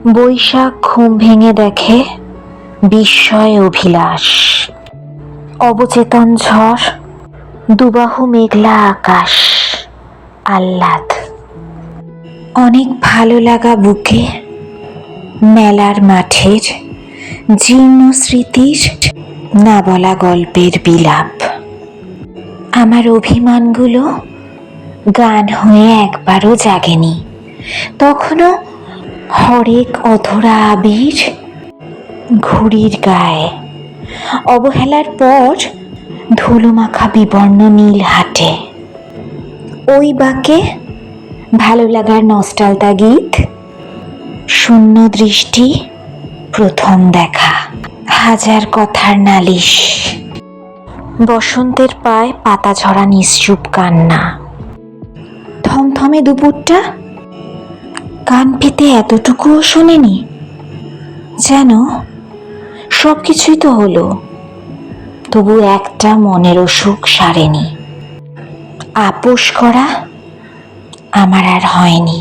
বৈশাখ ঘুম ভেঙে দেখে বিস্ময় অভিলাষ, অবচেতন ঝড়, দুবাহু মেঘলা আকাশ, আহ্লাদ, অনেক ভালো লাগা বুকে, মেলার মাঠের জীর্ণ স্মৃতির না বলা গল্পের বিলাপ। আমার অভিমানগুলো গান হয়ে একবারও জাগেনি, তখনও হরেক অধরা আবির ঘুড়ির গায়ে, অবহেলার পর ধুলোমাখা বিবর্ণ নীল হাটে। ওই বাঁকে ভালো লাগার নস্টালতা গীত, শূন্য দৃষ্টি, প্রথম দেখা, হাজার কথার নালিশ, বসন্তের পায় পাতা ঝরা নিশ্চুপ কান্না, থমথমে দুপুরটা কান পেতে এতটুকুও শোনেনি, যেন সব কিছুই তো হলো, তবু একটা মনের অসুখ সারেনি। আপোষ করা আমার আর হয়নি।